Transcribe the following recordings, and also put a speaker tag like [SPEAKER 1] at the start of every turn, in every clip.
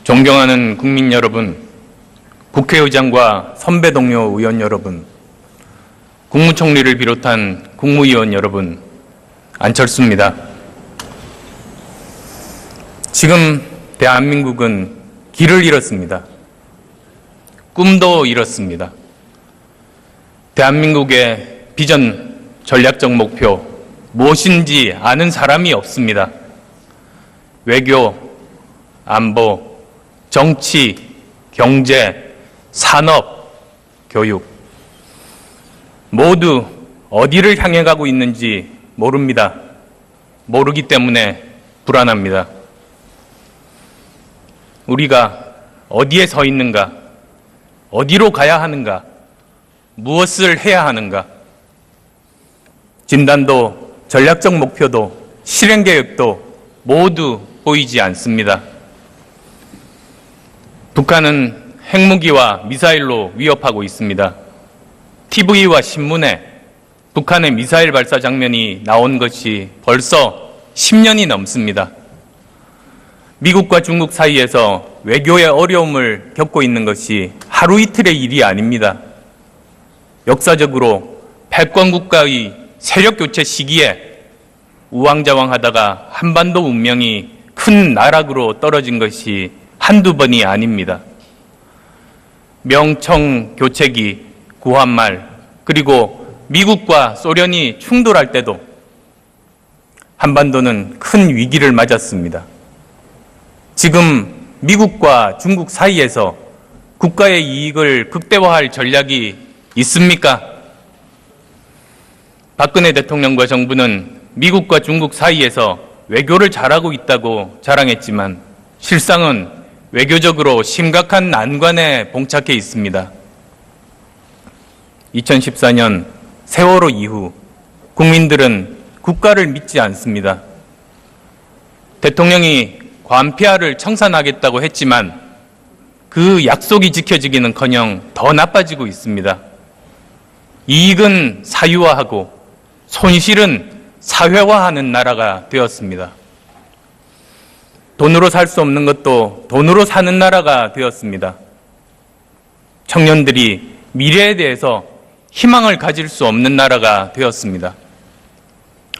[SPEAKER 1] 존경하는 국민 여러분, 국회의장과 선배 동료 의원 여러분, 국무총리를 비롯한 국무위원 여러분, 안철수입니다. 지금 대한민국은 길을 잃었습니다. 꿈도 잃었습니다. 대한민국의 비전, 전략적 목표, 무엇인지 아는 사람이 없습니다. 외교, 안보, 정치, 경제, 산업, 교육 모두 어디를 향해 가고 있는지 모릅니다. 모르기 때문에 불안합니다. 우리가 어디에 서 있는가, 어디로 가야 하는가, 무엇을 해야 하는가, 진단도, 전략적 목표도, 실행 계획도 모두 보이지 않습니다. 북한은 핵무기와 미사일로 위협하고 있습니다. TV와 신문에 북한의 미사일 발사 장면이 나온 것이 벌써 10년이 넘습니다. 미국과 중국 사이에서 외교의 어려움을 겪고 있는 것이 하루 이틀의 일이 아닙니다. 역사적으로 패권 국가의 세력 교체 시기에 우왕좌왕하다가 한반도 운명이 큰 나락으로 떨어진 것이 한두 번이 아닙니다. 명청 교체기, 구한말, 그리고 미국과 소련이 충돌할 때도 한반도는 큰 위기를 맞았습니다. 지금 미국과 중국 사이에서 국가의 이익을 극대화할 전략이 있습니까? 박근혜 대통령과 정부는 미국과 중국 사이에서 외교를 잘하고 있다고 자랑했지만 실상은 외교적으로 심각한 난관에 봉착해 있습니다. 2014년 세월호 이후 국민들은 국가를 믿지 않습니다. 대통령이 관폐하를 청산하겠다고 했지만 그 약속이 지켜지기는커녕 더 나빠지고 있습니다. 이익은 사유화하고 손실은 사회화하는 나라가 되었습니다. 돈으로 살 수 없는 것도 돈으로 사는 나라가 되었습니다. 청년들이 미래에 대해서 희망을 가질 수 없는 나라가 되었습니다.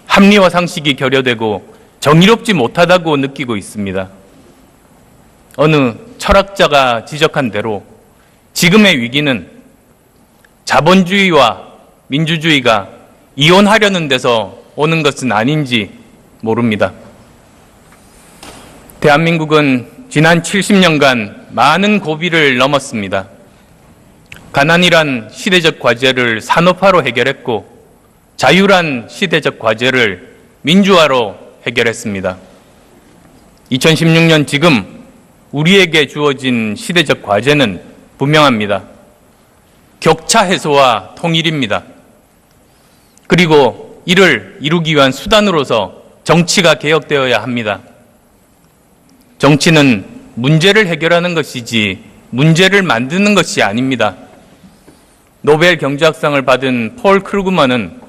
[SPEAKER 1] 합리와 상식이 결여되고 정의롭지 못하다고 느끼고 있습니다. 어느 철학자가 지적한 대로 지금의 위기는 자본주의와 민주주의가 이혼하려는 데서 오는 것은 아닌지 모릅니다. 대한민국은 지난 70년간 많은 고비를 넘었습니다. 가난이란 시대적 과제를 산업화로 해결했고 자유란 시대적 과제를 민주화로 해결했습니다. 2016년 지금 우리에게 주어진 시대적 과제는 분명합니다. 격차 해소와 통일입니다. 그리고 이를 이루기 위한 수단으로서 정치가 개혁되어야 합니다. 정치는 문제를 해결하는 것이지 문제를 만드는 것이 아닙니다. 노벨 경제학상을 받은 폴 크루그만은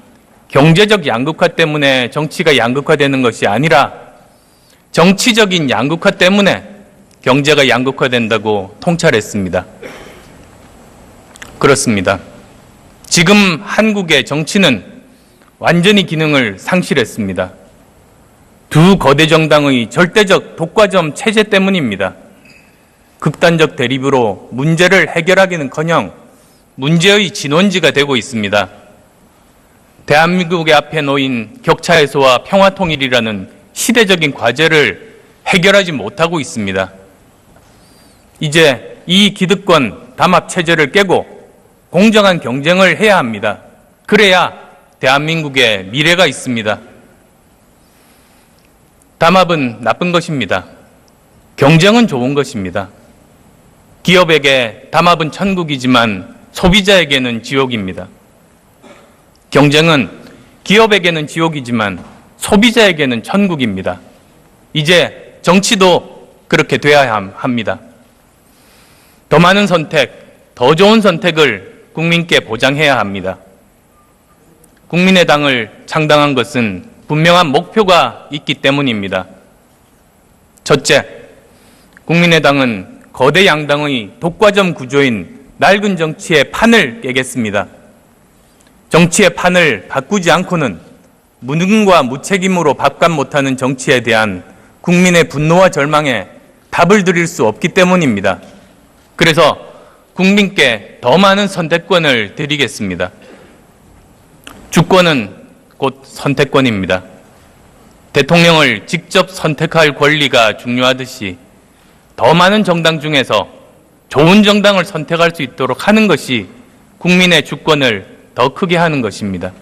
[SPEAKER 1] 경제적 양극화 때문에 정치가 양극화되는 것이 아니라 정치적인 양극화 때문에 경제가 양극화된다고 통찰했습니다. 그렇습니다. 지금 한국의 정치는 완전히 기능을 상실했습니다. 두 거대 정당의 절대적 독과점 체제 때문입니다. 극단적 대립으로 문제를 해결하기는커녕 문제의 진원지가 되고 있습니다. 대한민국의 앞에 놓인 격차 해소와 평화 통일이라는 시대적인 과제를 해결하지 못하고 있습니다. 이제 이 기득권 담합 체제를 깨고 공정한 경쟁을 해야 합니다. 그래야 대한민국의 미래가 있습니다. 담합은 나쁜 것입니다. 경쟁은 좋은 것입니다. 기업에게 담합은 천국이지만 소비자에게는 지옥입니다. 경쟁은 기업에게는 지옥이지만 소비자에게는 천국입니다. 이제 정치도 그렇게 돼야 합니다. 더 많은 선택, 더 좋은 선택을 국민께 보장해야 합니다. 국민의당을 창당한 것은 분명한 목표가 있기 때문입니다. 첫째, 국민의당은 거대 양당의 독과점 구조인 낡은 정치의 판을 깨겠습니다. 정치의 판을 바꾸지 않고는 무능과 무책임으로 밥값 못하는 정치에 대한 국민의 분노와 절망에 답을 드릴 수 없기 때문입니다. 그래서 국민께 더 많은 선택권을 드리겠습니다. 주권은 곧 선택권입니다. 대통령을 직접 선택할 권리가 중요하듯이 더 많은 정당 중에서 좋은 정당을 선택할 수 있도록 하는 것이 국민의 주권을 더 크게 하는 것입니다.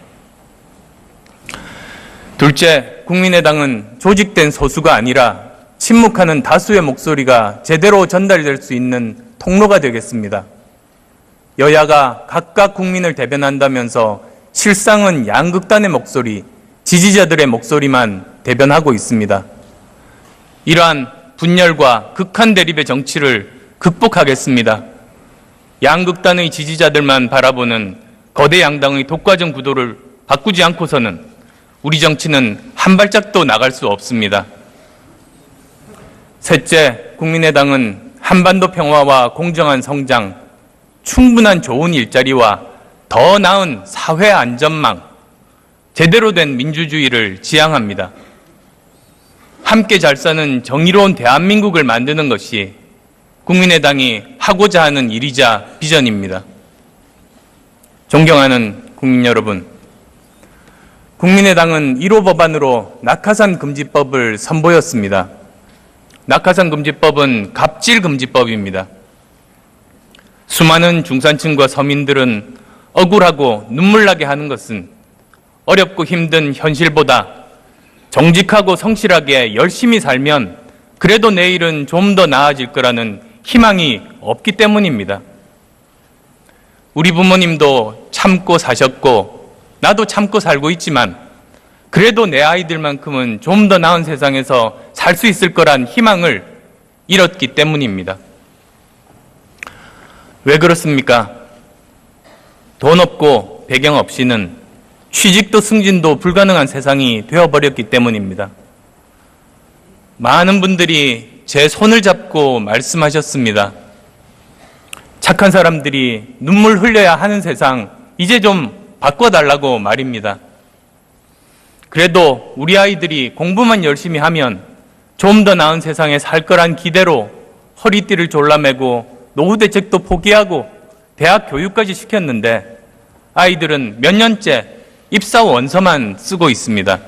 [SPEAKER 1] 둘째, 국민의당은 조직된 소수가 아니라 침묵하는 다수의 목소리가 제대로 전달될 수 있는 통로가 되겠습니다. 여야가 각각 국민을 대변한다면서 실상은 양극단의 목소리, 지지자들의 목소리만 대변하고 있습니다. 이러한 분열과 극한 대립의 정치를 극복하겠습니다. 양극단의 지지자들만 바라보는 거대 양당의 독과점 구도를 바꾸지 않고서는 우리 정치는 한 발짝도 나갈 수 없습니다. 셋째, 국민의당은 한반도 평화와 공정한 성장, 충분한 좋은 일자리와 더 나은 사회 안전망, 제대로 된 민주주의를 지향합니다. 함께 잘 사는 정의로운 대한민국을 만드는 것이 국민의당이 하고자 하는 일이자 비전입니다. 존경하는 국민 여러분, 국민의당은 1호 법안으로 낙하산 금지법을 선보였습니다. 낙하산 금지법은 갑질 금지법입니다. 수많은 중산층과 서민들은 억울하고 눈물나게 하는 것은 어렵고 힘든 현실보다 정직하고 성실하게 열심히 살면 그래도 내일은 좀 더 나아질 거라는 희망이 없기 때문입니다. 우리 부모님도 참고 사셨고 나도 참고 살고 있지만 그래도 내 아이들만큼은 좀 더 나은 세상에서 살 수 있을 거란 희망을 잃었기 때문입니다. 왜 그렇습니까? 돈 없고 배경 없이는 취직도 승진도 불가능한 세상이 되어버렸기 때문입니다. 많은 분들이 제 손을 잡고 말씀하셨습니다. 착한 사람들이 눈물 흘려야 하는 세상 이제 좀 바꿔달라고 말입니다. 그래도 우리 아이들이 공부만 열심히 하면 좀 더 나은 세상에 살 거란 기대로 허리띠를 졸라매고 노후 대책도 포기하고 대학 교육까지 시켰는데 아이들은 몇 년째 입사 원서만 쓰고 있습니다.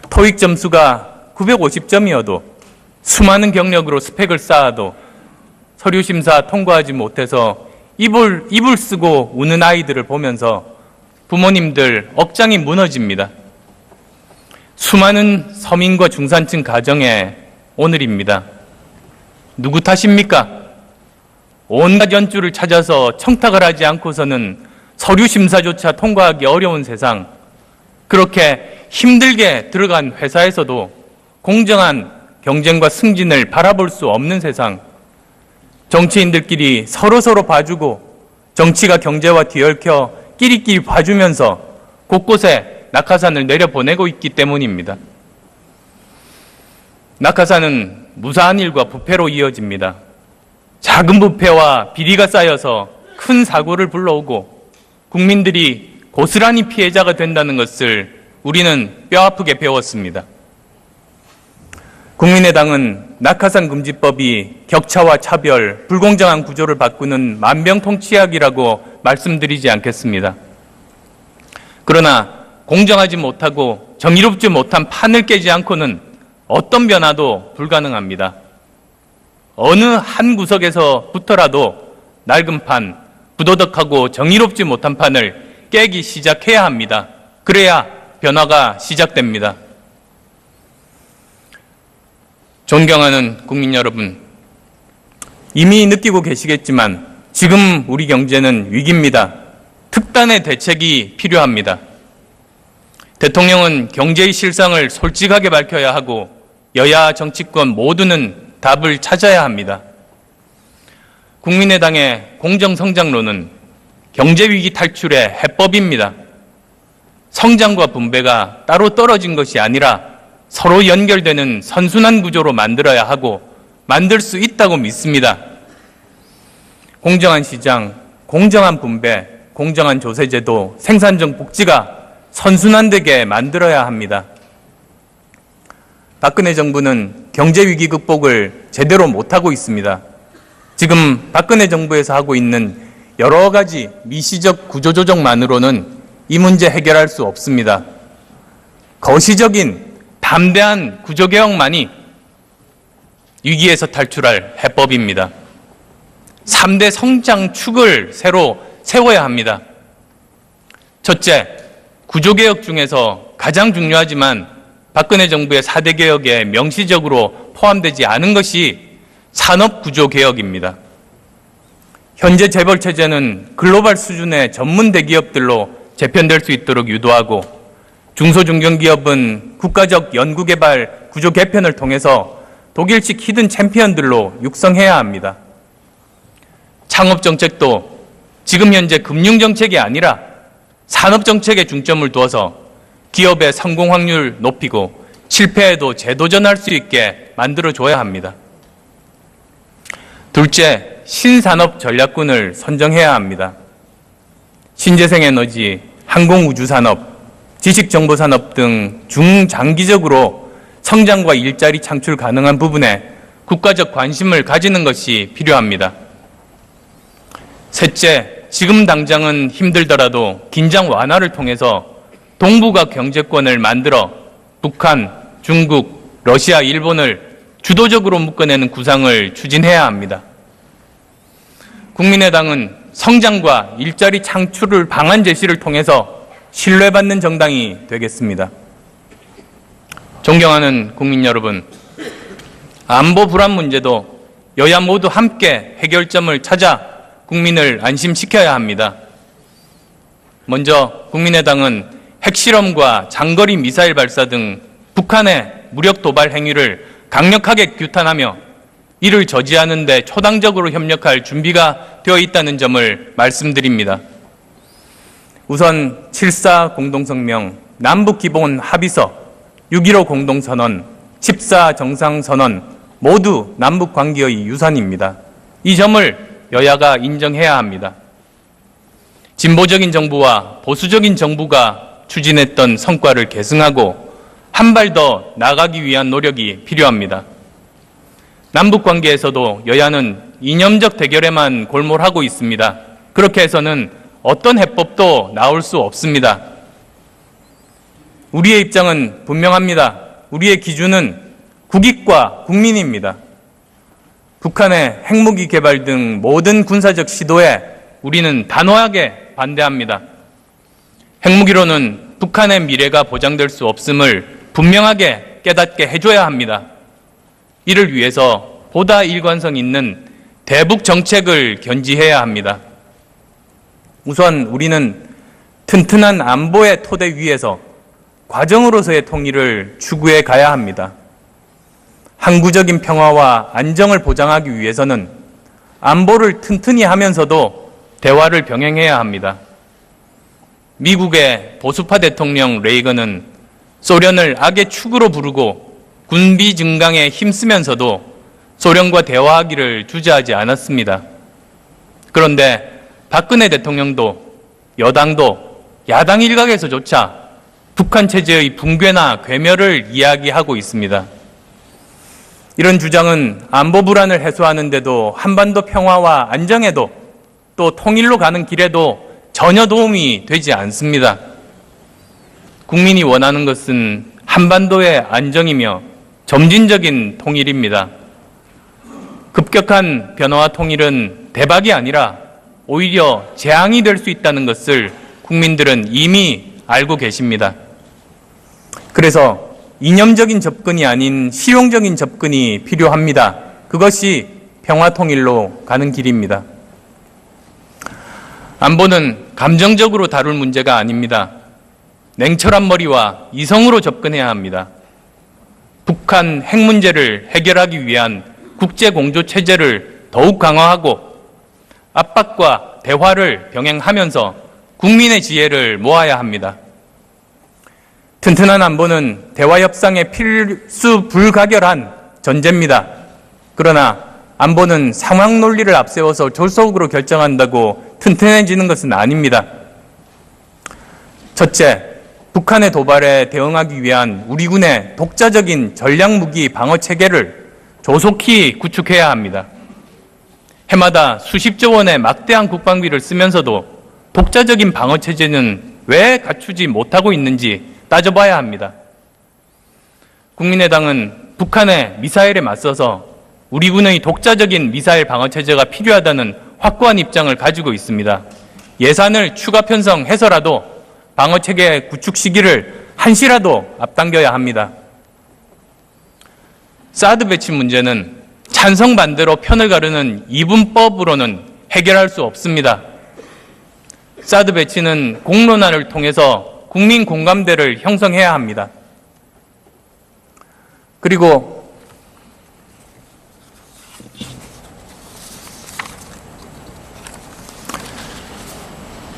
[SPEAKER 1] 토익 점수가 950점이어도 수많은 경력으로 스펙을 쌓아도 서류 심사 통과하지 못해서 입을 쓰고 우는 아이들을 보면서 부모님들 억장이 무너집니다. 수많은 서민과 중산층 가정의 오늘입니다. 누구 탓입니까? 온갖 연줄을 찾아서 청탁을 하지 않고서는 서류 심사조차 통과하기 어려운 세상, 그렇게 힘들게 들어간 회사에서도 공정한 경쟁과 승진을 바라볼 수 없는 세상, 정치인들끼리 서로서로 봐주고 정치가 경제와 뒤얽혀 끼리끼리 봐주면서 곳곳에 낙하산을 내려보내고 있기 때문입니다. 낙하산은 무사한 일과 부패로 이어집니다. 작은 부패와 비리가 쌓여서 큰 사고를 불러오고 국민들이 고스란히 피해자가 된다는 것을 우리는 뼈아프게 배웠습니다. 국민의당은 낙하산 금지법이 격차와 차별, 불공정한 구조를 바꾸는 만병통치약이라고 말씀드리지 않겠습니다. 그러나 공정하지 못하고 정의롭지 못한 판을 깨지 않고는 어떤 변화도 불가능합니다. 어느 한 구석에서부터라도 낡은 판, 부도덕하고 정의롭지 못한 판을 깨기 시작해야 합니다. 그래야 변화가 시작됩니다. 존경하는 국민 여러분, 이미 느끼고 계시겠지만 지금 우리 경제는 위기입니다. 특단의 대책이 필요합니다. 대통령은 경제의 실상을 솔직하게 밝혀야 하고 여야 정치권 모두는 답을 찾아야 합니다. 국민의당의 공정성장론은 경제위기 탈출의 해법입니다. 성장과 분배가 따로 떨어진 것이 아니라 서로 연결되는 선순환 구조로 만들어야 하고 만들 수 있다고 믿습니다. 공정한 시장, 공정한 분배, 공정한 조세제도, 생산적 복지가 선순환되게 만들어야 합니다. 박근혜 정부는 경제위기 극복을 제대로 못하고 있습니다. 지금 박근혜 정부에서 하고 있는 여러 가지 미시적 구조조정만으로는 이 문제 해결할 수 없습니다. 거시적인 담대한 구조개혁만이 위기에서 탈출할 해법입니다. 3대 성장축을 새로 세워야 합니다. 첫째, 구조개혁 중에서 가장 중요하지만 박근혜 정부의 4대 개혁에 명시적으로 포함되지 않은 것이 산업구조개혁입니다. 현재 재벌체제는 글로벌 수준의 전문 대기업들로 재편될 수 있도록 유도하고 중소중견기업은 국가적 연구개발 구조 개편을 통해서 독일식 히든 챔피언들로 육성해야 합니다. 창업정책도 지금 현재 금융정책이 아니라 산업정책에 중점을 두어서 기업의 성공 확률 높이고 실패에도 재도전할 수 있게 만들어줘야 합니다. 둘째, 신산업 전략군을 선정해야 합니다. 신재생에너지, 항공우주산업, 지식정보산업 등 중장기적으로 성장과 일자리 창출 가능한 부분에 국가적 관심을 가지는 것이 필요합니다. 셋째, 지금 당장은 힘들더라도 긴장 완화를 통해서 동북아 경제권을 만들어 북한, 중국, 러시아, 일본을 주도적으로 묶어내는 구상을 추진해야 합니다. 국민의당은 성장과 일자리 창출을 방안 제시를 통해서 신뢰받는 정당이 되겠습니다. 존경하는 국민 여러분, 안보 불안 문제도 여야 모두 함께 해결점을 찾아 국민을 안심시켜야 합니다. 먼저 국민의당은 핵실험과 장거리 미사일 발사 등 북한의 무력 도발 행위를 강력하게 규탄하며 이를 저지하는 데 초당적으로 협력할 준비가 되어 있다는 점을 말씀드립니다. 우선 7.4 공동성명, 남북기본 합의서, 6.15 공동선언, 14 정상선언 모두 남북관계의 유산입니다. 이 점을 여야가 인정해야 합니다. 진보적인 정부와 보수적인 정부가 추진했던 성과를 계승하고 한 발 더 나가기 위한 노력이 필요합니다. 남북관계에서도 여야는 이념적 대결에만 골몰하고 있습니다. 그렇게 해서는 어떤 해법도 나올 수 없습니다. 우리의 입장은 분명합니다. 우리의 기준은 국익과 국민입니다. 북한의 핵무기 개발 등 모든 군사적 시도에 우리는 단호하게 반대합니다. 핵무기로는 북한의 미래가 보장될 수 없음을 분명하게 깨닫게 해줘야 합니다. 이를 위해서 보다 일관성 있는 대북 정책을 견지해야 합니다. 우선 우리는 튼튼한 안보의 토대 위에서 과정으로서의 통일을 추구해 가야 합니다. 항구적인 평화와 안정을 보장하기 위해서는 안보를 튼튼히 하면서도 대화를 병행해야 합니다. 미국의 보수파 대통령 레이건은 소련을 악의 축으로 부르고 군비 증강에 힘쓰면서도 소련과 대화하기를 주저하지 않았습니다. 그런데 박근혜 대통령도 여당도 야당 일각에서조차 북한 체제의 붕괴나 괴멸을 이야기하고 있습니다. 이런 주장은 안보 불안을 해소하는 데도 한반도 평화와 안정에도 또 통일로 가는 길에도 전혀 도움이 되지 않습니다. 국민이 원하는 것은 한반도의 안정이며 점진적인 통일입니다. 급격한 변화와 통일은 대박이 아니라 오히려 재앙이 될 수 있다는 것을 국민들은 이미 알고 계십니다. 그래서 이념적인 접근이 아닌 실용적인 접근이 필요합니다. 그것이 평화통일로 가는 길입니다. 안보는 감정적으로 다룰 문제가 아닙니다. 냉철한 머리와 이성으로 접근해야 합니다. 북한 핵 문제를 해결하기 위한 국제공조 체제를 더욱 강화하고 압박과 대화를 병행하면서 국민의 지혜를 모아야 합니다. 튼튼한 안보는 대화 협상의 필수 불가결한 전제입니다. 그러나 안보는 상황 논리를 앞세워서 졸속으로 결정한다고 튼튼해지는 것은 아닙니다. 첫째, 북한의 도발에 대응하기 위한 우리 군의 독자적인 전략무기 방어 체계를 조속히 구축해야 합니다. 해마다 수십조 원의 막대한 국방비를 쓰면서도 독자적인 방어 체제는 왜 갖추지 못하고 있는지 따져봐야 합니다. 국민의당은 북한의 미사일에 맞서서 우리 군의 독자적인 미사일 방어 체제가 필요하다는 확고한 입장을 가지고 있습니다. 예산을 추가 편성해서라도 방어 체계 구축 시기를 한시라도 앞당겨야 합니다. 사드 배치 문제는 찬성 반대로 편을 가르는 이분법으로는 해결할 수 없습니다. 사드 배치는 공론화를 통해서 국민 공감대를 형성해야 합니다. 그리고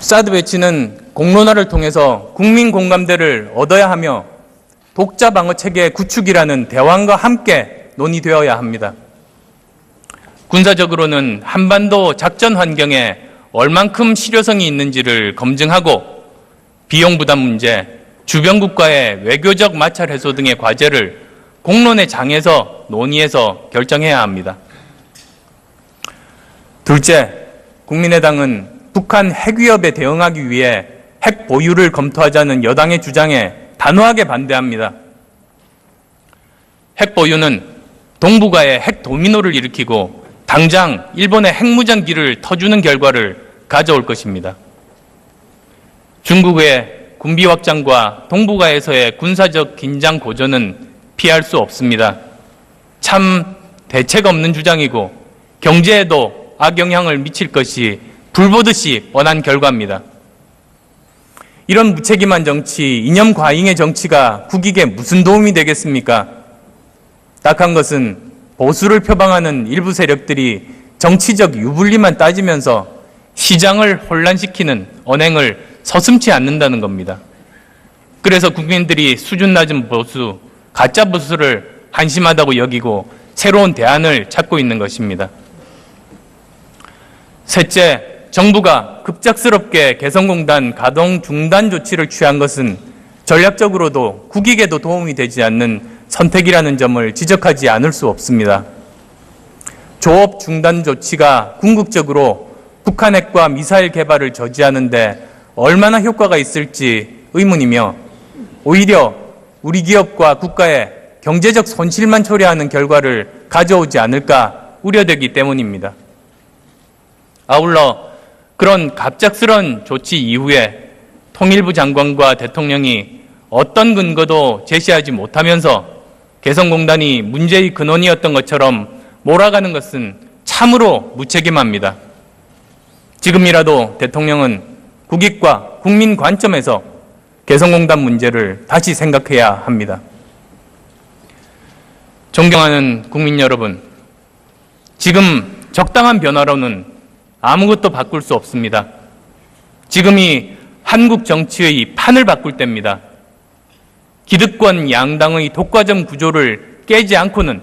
[SPEAKER 1] 사드 배치는 공론화를 통해서 국민 공감대를 얻어야 하며 독자 방어 체계 구축이라는 대왕과 함께 논의되어야 합니다. 군사적으로는 한반도 작전 환경에 얼만큼 실효성이 있는지를 검증하고 비용 부담 문제, 주변 국가의 외교적 마찰 해소 등의 과제를 공론의 장에서 논의해서 결정해야 합니다. 둘째, 국민의당은 북한 핵 위협에 대응하기 위해 핵 보유를 검토하자는 여당의 주장에 단호하게 반대합니다. 핵 보유는 동북아에 핵 도미노를 일으키고 당장 일본의 핵무장기를 터주는 결과를 가져올 것입니다. 중국의 군비 확장과 동북아에서의 군사적 긴장 고조는 피할 수 없습니다. 참 대책 없는 주장이고 경제에도 악영향을 미칠 것이 불보듯이 뻔한 결과입니다. 이런 무책임한 정치, 이념 과잉의 정치가 국익에 무슨 도움이 되겠습니까? 딱한 것은 보수를 표방하는 일부 세력들이 정치적 유불리만 따지면서 시장을 혼란시키는 언행을 서슴지 않는다는 겁니다. 그래서 국민들이 수준 낮은 보수, 가짜 보수를 한심하다고 여기고 새로운 대안을 찾고 있는 것입니다. 셋째, 정부가 급작스럽게 개성공단 가동 중단 조치를 취한 것은 전략적으로도 국익에도 도움이 되지 않는 선택이라는 점을 지적하지 않을 수 없습니다. 조업 중단 조치가 궁극적으로 북한 핵과 미사일 개발을 저지하는데 얼마나 효과가 있을지 의문이며 오히려 우리 기업과 국가의 경제적 손실만 초래하는 결과를 가져오지 않을까 우려되기 때문입니다. 아울러 그런 갑작스런 조치 이후에 통일부 장관과 대통령이 어떤 근거도 제시하지 못하면서 개성공단이 문제의 근원이었던 것처럼 몰아가는 것은 참으로 무책임합니다. 지금이라도 대통령은 국익과 국민 관점에서 개성공단 문제를 다시 생각해야 합니다. 존경하는 국민 여러분, 지금 적당한 변화로는 아무것도 바꿀 수 없습니다. 지금이 한국 정치의 판을 바꿀 때입니다. 기득권 양당의 독과점 구조를 깨지 않고는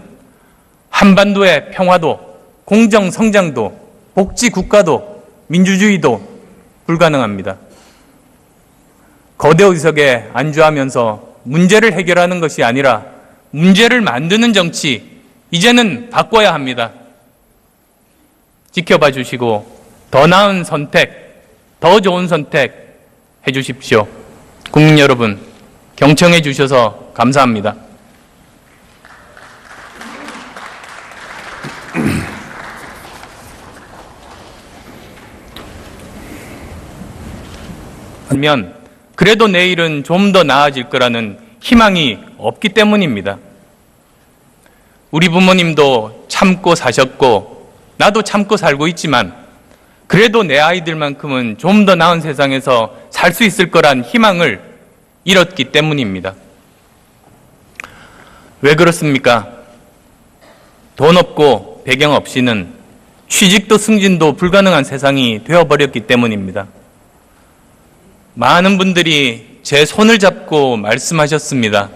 [SPEAKER 1] 한반도의 평화도, 공정 성장도, 복지 국가도, 민주주의도 불가능합니다. 거대 의석에 안주하면서 문제를 해결하는 것이 아니라 문제를 만드는 정치, 이제는 바꿔야 합니다. 지켜봐 주시고 더 나은 선택, 더 좋은 선택 해주십시오. 국민 여러분, 경청해 주셔서 감사합니다. 하면 그래도 내일은 좀 더 나아질 거라는 희망이 없기 때문입니다. 우리 부모님도 참고 사셨고 나도 참고 살고 있지만 그래도 내 아이들만큼은 좀 더 나은 세상에서 살 수 있을 거란 희망을 잃었기 때문입니다. 왜 그렇습니까? 돈 없고 배경 없이는 취직도 승진도 불가능한 세상이 되어버렸기 때문입니다. 많은 분들이 제 손을 잡고 말씀하셨습니다.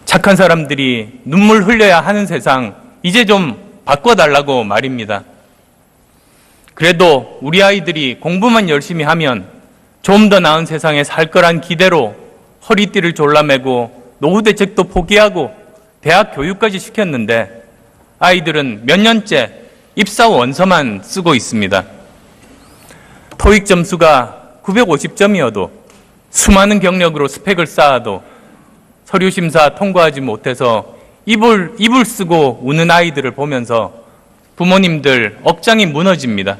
[SPEAKER 1] 착한 사람들이 눈물 흘려야 하는 세상 이제 좀 바꿔달라고 말입니다. 그래도 우리 아이들이 공부만 열심히 하면 좀 더 나은 세상에 살 거란 기대로 허리띠를 졸라매고 노후 대책도 포기하고 대학 교육까지 시켰는데 아이들은 몇 년째 입사 원서만 쓰고 있습니다. 토익 점수가 950점이어도 수많은 경력으로 스펙을 쌓아도 서류 심사 통과하지 못해서 입을 쓰고 우는 아이들을 보면서 부모님들 억장이 무너집니다.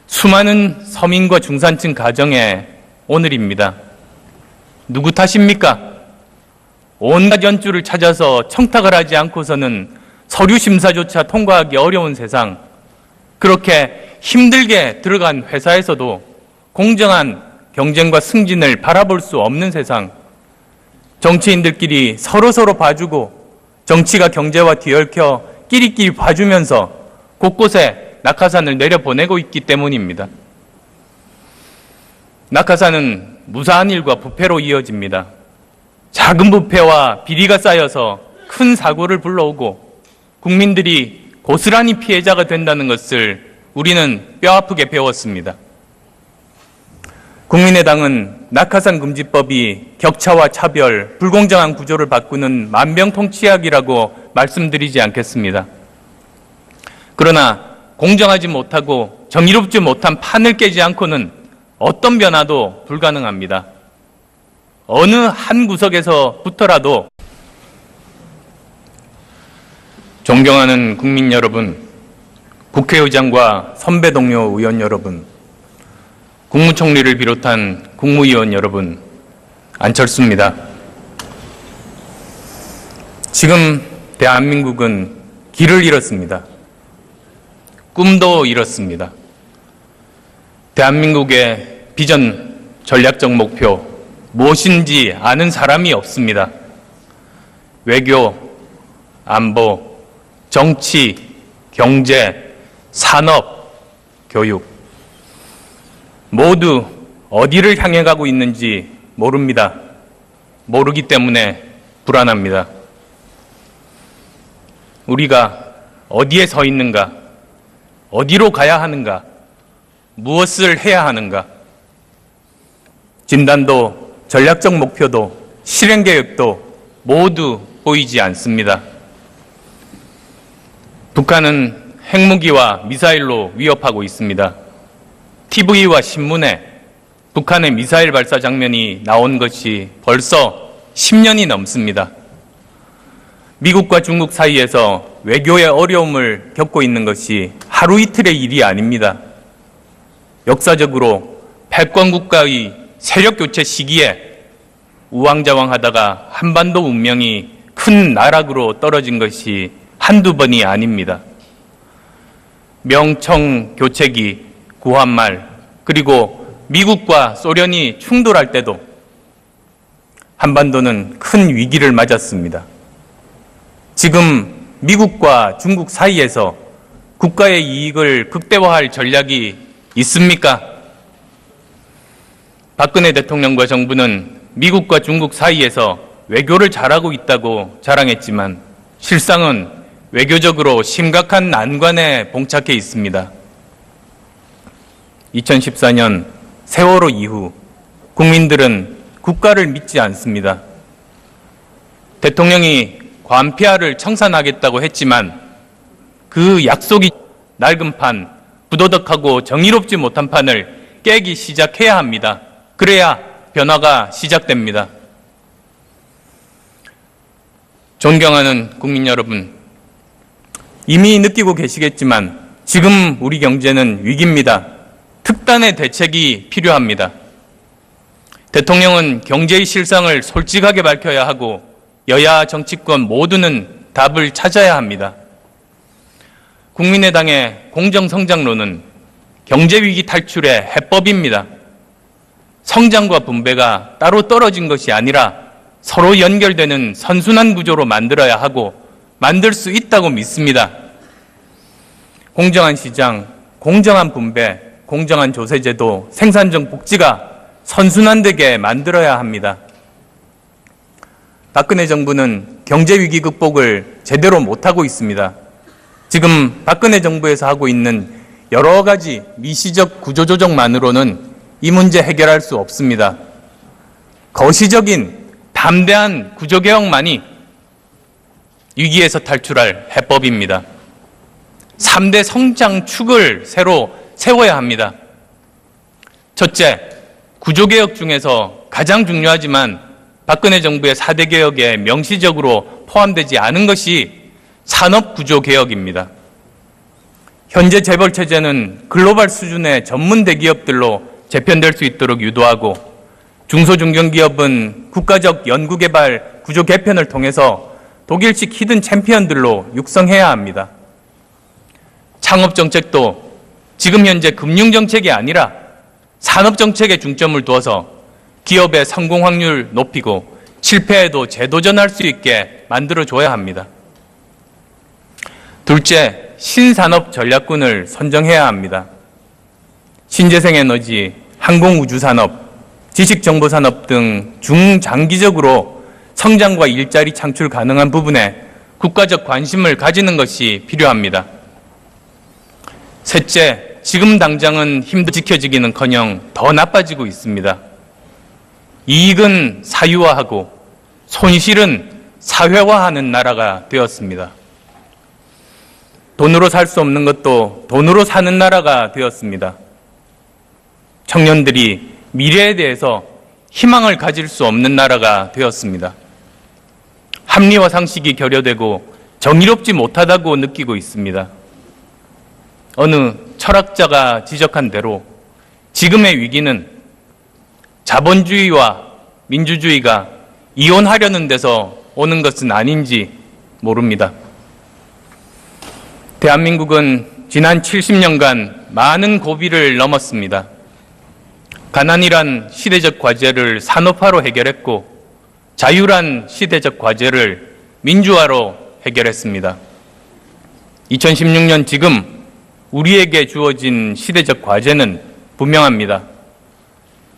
[SPEAKER 1] 수많은 서민과 중산층 가정의 오늘입니다. 누구 탓입니까? 온갖 연줄을 찾아서 청탁을 하지 않고서는 서류 심사조차 통과하기 어려운 세상, 그렇게 힘들게 들어간 회사에서도 공정한 경쟁과 승진을 바라볼 수 없는 세상, 정치인들끼리 서로서로 봐주고 정치가 경제와 뒤얽혀 끼리끼리 봐주면서 곳곳에 낙하산을 내려보내고 있기 때문입니다. 낙하산은 무사한 일과 부패로 이어집니다. 작은 부패와 비리가 쌓여서 큰 사고를 불러오고 국민들이 고스란히 피해자가 된다는 것을 우리는 뼈아프게 배웠습니다. 국민의당은 낙하산 금지법이 격차와 차별, 불공정한 구조를 바꾸는 만병통치약이라고 말씀드리지 않겠습니다. 그러나 공정하지 못하고 정의롭지 못한 판을 깨지 않고는 어떤 변화도 불가능합니다. 어느 한 구석에서부터라도 존경하는 국민 여러분, 국회의장과 선배 동료 의원 여러분, 국무총리를 비롯한 국무위원 여러분, 안철수입니다. 지금 대한민국은 길을 잃었습니다. 꿈도 잃었습니다. 대한민국의 비전, 전략적 목표, 무엇인지 아는 사람이 없습니다. 외교, 안보, 정치, 경제, 산업, 교육, 모두 어디를 향해 가고 있는지 모릅니다. 모르기 때문에 불안합니다. 우리가 어디에 서 있는가, 어디로 가야 하는가, 무엇을 해야 하는가, 진단도 전략적 목표도 실행 계획도 모두 보이지 않습니다. 북한은 핵무기와 미사일로 위협하고 있습니다. TV와 신문에 북한의 미사일 발사 장면이 나온 것이 벌써 10년이 넘습니다. 미국과 중국 사이에서 외교의 어려움을 겪고 있는 것이 하루 이틀의 일이 아닙니다. 역사적으로 패권 국가의 세력 교체 시기에 우왕좌왕하다가 한반도 운명이 큰 나락으로 떨어진 것이 한두 번이 아닙니다. 명청 교체기, 구한말, 그리고 미국과 소련이 충돌할 때도 한반도는 큰 위기를 맞았습니다. 지금 미국과 중국 사이에서 국가의 이익을 극대화할 전략이 있습니까? 박근혜 대통령과 정부는 미국과 중국 사이에서 외교를 잘하고 있다고 자랑했지만 실상은 외교적으로 심각한 난관에 봉착해 있습니다. 2014년 세월호 이후 국민들은 국가를 믿지 않습니다. 대통령이 관폐하를 청산하겠다고 했지만 그 약속이 낡은 판, 부도덕하고 정의롭지 못한 판을 깨기 시작해야 합니다. 그래야 변화가 시작됩니다. 존경하는 국민 여러분, 이미 느끼고 계시겠지만 지금 우리 경제는 위기입니다. 특단의 대책이 필요합니다. 대통령은 경제의 실상을 솔직하게 밝혀야 하고 여야 정치권 모두는 답을 찾아야 합니다. 국민의당의 공정성장론은 경제위기 탈출의 해법입니다. 성장과 분배가 따로 떨어진 것이 아니라 서로 연결되는 선순환 구조로 만들어야 하고 만들 수 있다고 믿습니다. 공정한 시장, 공정한 분배, 공정한 조세제도, 생산적 복지가 선순환되게 만들어야 합니다. 박근혜 정부는 경제 위기 극복을 제대로 못하고 있습니다. 지금 박근혜 정부에서 하고 있는 여러 가지 미시적 구조조정만으로는 이 문제 해결할 수 없습니다. 거시적인 담대한 구조개혁만이 위기에서 탈출할 해법입니다. 3대 성장축을 새로 세워야 합니다. 첫째, 구조개혁 중에서 가장 중요하지만 박근혜 정부의 4대 개혁에 명시적으로 포함되지 않은 것이 산업구조개혁입니다. 현재 재벌체제는 글로벌 수준의 전문 대기업들로 재편될 수 있도록 유도하고 중소중견기업은 국가적 연구개발 구조 개편을 통해서 독일식 히든 챔피언들로 육성해야 합니다. 창업정책도 지금 현재 금융정책이 아니라 산업정책에 중점을 두어서 기업의 성공 확률 높이고 실패에도 재도전할 수 있게 만들어줘야 합니다. 둘째, 신산업 전략군을 선정해야 합니다. 신재생에너지, 항공우주산업, 지식정보산업 등 중장기적으로 성장과 일자리 창출 가능한 부분에 국가적 관심을 가지는 것이 필요합니다. 셋째, 지금 당장은 힘도 지켜지기는커녕 더 나빠지고 있습니다. 이익은 사유화하고 손실은 사회화하는 나라가 되었습니다. 돈으로 살 수 없는 것도 돈으로 사는 나라가 되었습니다. 청년들이 미래에 대해서 희망을 가질 수 없는 나라가 되었습니다. 합리와 상식이 결여되고 정의롭지 못하다고 느끼고 있습니다. 어느 철학자가 지적한 대로 지금의 위기는 자본주의와 민주주의가 이혼하려는 데서 오는 것은 아닌지 모릅니다. 대한민국은 지난 70년간 많은 고비를 넘었습니다. 가난이란 시대적 과제를 산업화로 해결했고 자유란 시대적 과제를 민주화로 해결했습니다. 2016년 지금 우리에게 주어진 시대적 과제는 분명합니다.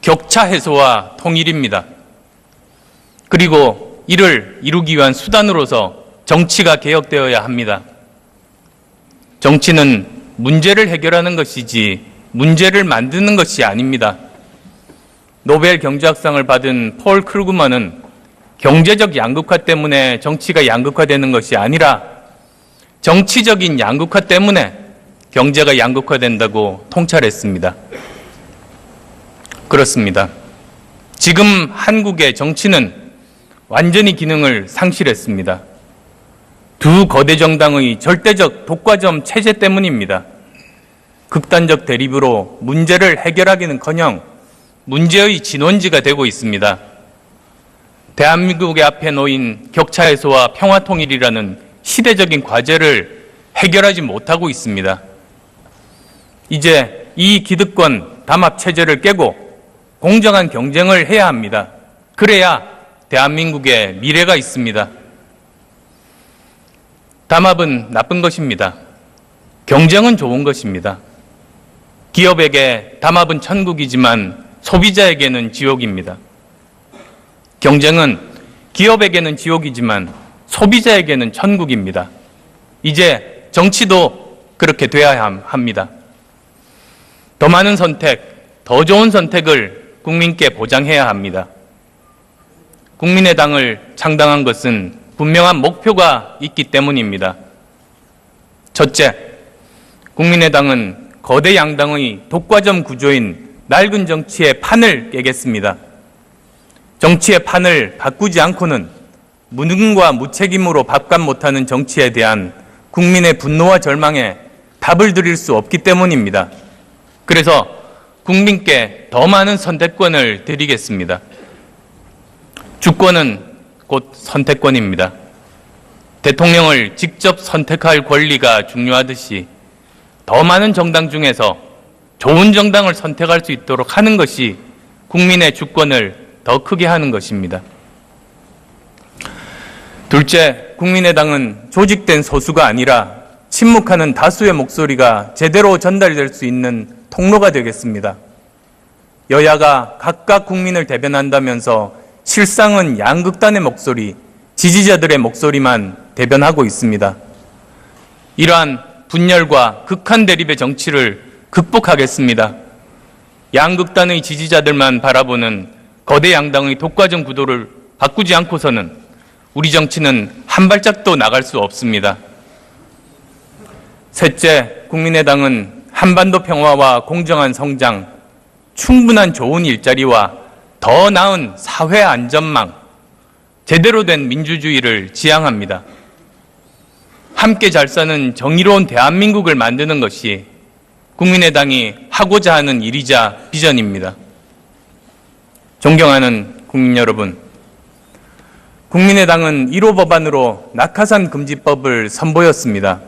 [SPEAKER 1] 격차 해소와 통일입니다. 그리고 이를 이루기 위한 수단으로서 정치가 개혁되어야 합니다. 정치는 문제를 해결하는 것이지 문제를 만드는 것이 아닙니다. 노벨 경제학상을 받은 폴 크루그먼은 경제적 양극화 때문에 정치가 양극화되는 것이 아니라 정치적인 양극화 때문에 경제가 양극화된다고 통찰했습니다. 그렇습니다. 지금 한국의 정치는 완전히 기능을 상실했습니다. 두 거대 정당의 절대적 독과점 체제 때문입니다. 극단적 대립으로 문제를 해결하기는커녕 문제의 진원지가 되고 있습니다. 대한민국의 앞에 놓인 격차 해소와 평화 통일이라는 시대적인 과제를 해결하지 못하고 있습니다. 이제 이 기득권 담합 체제를 깨고 공정한 경쟁을 해야 합니다. 그래야 대한민국의 미래가 있습니다. 담합은 나쁜 것입니다. 경쟁은 좋은 것입니다. 기업에게 담합은 천국이지만 소비자에게는 지옥입니다. 경쟁은 기업에게는 지옥이지만 소비자에게는 천국입니다. 이제 정치도 그렇게 돼야 합니다. 더 많은 선택, 더 좋은 선택을 국민께 보장해야 합니다. 국민의당을 창당한 것은 분명한 목표가 있기 때문입니다. 첫째, 국민의당은 거대 양당의 독과점 구조인 낡은 정치의 판을 깨겠습니다. 정치의 판을 바꾸지 않고는 무능과 무책임으로 밥값 못하는 정치에 대한 국민의 분노와 절망에 답을 드릴 수 없기 때문입니다. 그래서 국민께 더 많은 선택권을 드리겠습니다. 주권은 곧 선택권입니다. 대통령을 직접 선택할 권리가 중요하듯이 더 많은 정당 중에서 좋은 정당을 선택할 수 있도록 하는 것이 국민의 주권을 더 크게 하는 것입니다. 둘째, 국민의당은 조직된 소수가 아니라 침묵하는 다수의 목소리가 제대로 전달될 수 있는 통로가 되겠습니다. 여야가 각각 국민을 대변한다면서 실상은 양극단의 목소리, 지지자들의 목소리만 대변하고 있습니다. 이러한 분열과 극한 대립의 정치를 극복하겠습니다. 양극단의 지지자들만 바라보는 거대 양당의 독과점 구도를 바꾸지 않고서는 우리 정치는 한 발짝도 나갈 수 없습니다. 셋째, 국민의당은 한반도 평화와 공정한 성장, 충분한 좋은 일자리와 더 나은 사회 안전망, 제대로 된 민주주의를 지향합니다. 함께 잘 사는 정의로운 대한민국을 만드는 것이 국민의당이 하고자 하는 일이자 비전입니다. 존경하는 국민 여러분, 국민의당은 1호 법안으로 낙하산 금지법을 선보였습니다.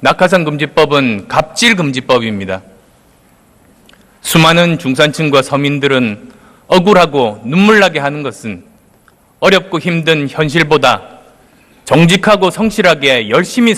[SPEAKER 1] 낙하산 금지법은 갑질 금지법입니다. 수많은 중산층과 서민들은 억울하고 눈물나게 하는 것은 어렵고 힘든 현실보다 정직하고 성실하게 열심히